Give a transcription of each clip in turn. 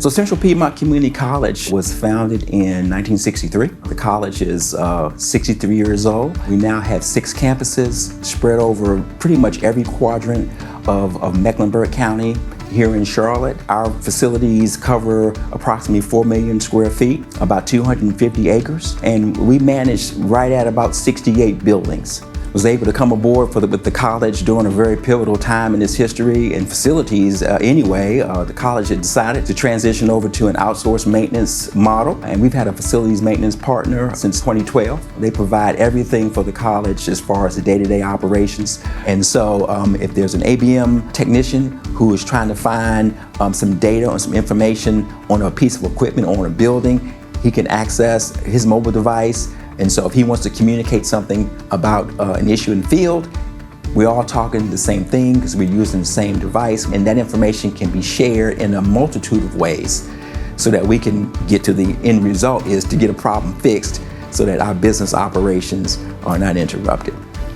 So Central Piedmont Community College was founded in 1963. The college is 63 years old. We now have 6 campuses spread over pretty much every quadrant of Mecklenburg County. Here in Charlotte, our facilities cover approximately 4 million square feet, about 250 acres, and we manage right at about 68 buildings. Was able to come aboard with the college during a very pivotal time in its history and facilities anyway. The college had decided to transition over to an outsourced maintenance model, and we've had a facilities maintenance partner since 2012. They provide everything for the college as far as the day-to-day operations. And so if there's an ABM technician who is trying to find some data or some information on a piece of equipment or on a building, he can access his mobile device. And so if he wants to communicate something about an issue in the field, we're all talking the same thing because we're using the same device, and that information can be shared in a multitude of ways so that we can get to the end result is to get a problem fixed so that our business operations are not interrupted.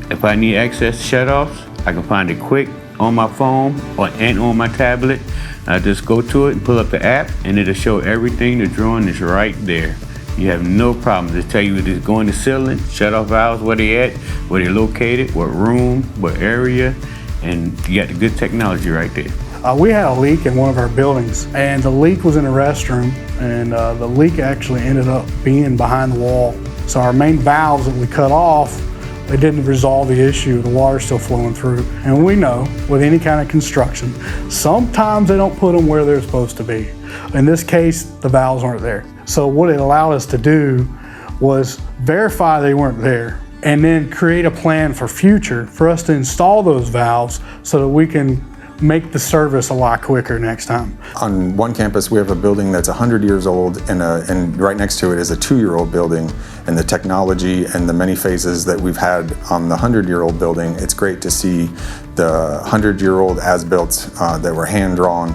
If I need access to shutoffs, I can find it quick on my phone and on my tablet. I just go to it and pull up the app, and it'll show everything. The drawing is right there. You have no problem. They tell you it's going to ceiling, shut-off valves, where they at, where they're located, what room, what area, and you got the good technology right there. We had a leak in one of our buildings, and the leak was in the restroom, and the leak actually ended up being behind the wall. So our main valves that we cut off, they didn't resolve the issue. The water's still flowing through. And we know with any kind of construction, sometimes they don't put them where they're supposed to be. In this case, the valves aren't there. So what it allowed us to do was verify they weren't there and then create a plan for future for us to install those valves so that we can make the service a lot quicker next time. On one campus, we have a building that's 100 years old, and right next to it is a 2-year-old building. And the technology and the many phases that we've had on the 100-year-old building, it's great to see the 100-year-old as-built that were hand-drawn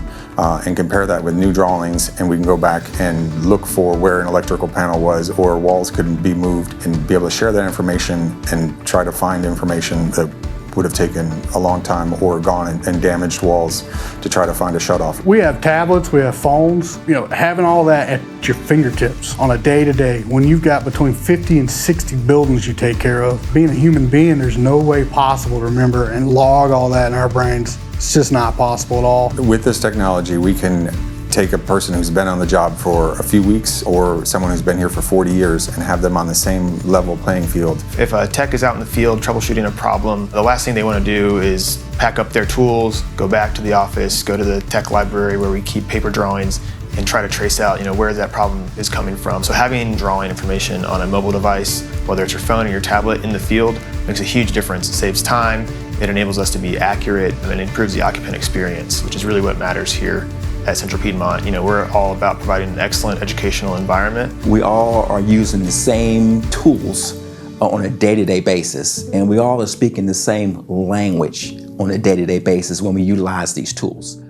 and compare that with new drawings, and we can go back and look for where an electrical panel was or walls couldn't be moved and be able to share that information and try to find information that would have taken a long time or gone and damaged walls to try to find a shutoff. We have tablets, we have phones, having all that at your fingertips on a day-to-day, when you've got between 50 and 60 buildings you take care of, being a human being, there's no way possible to remember and log all that in our brains. It's just not possible at all. With this technology, we can take a person who's been on the job for a few weeks or someone who's been here for 40 years and have them on the same level playing field. If a tech is out in the field troubleshooting a problem, the last thing they want to do is pack up their tools, go back to the office, go to the tech library where we keep paper drawings, and try to trace out where that problem is coming from. So having drawing information on a mobile device, whether it's your phone or your tablet in the field, makes a huge difference. It saves time, it enables us to be accurate, and it improves the occupant experience, which is really what matters here at Central Piedmont. We're all about providing an excellent educational environment. We all are using the same tools on a day-to-day basis, and we all are speaking the same language on a day-to-day basis when we utilize these tools.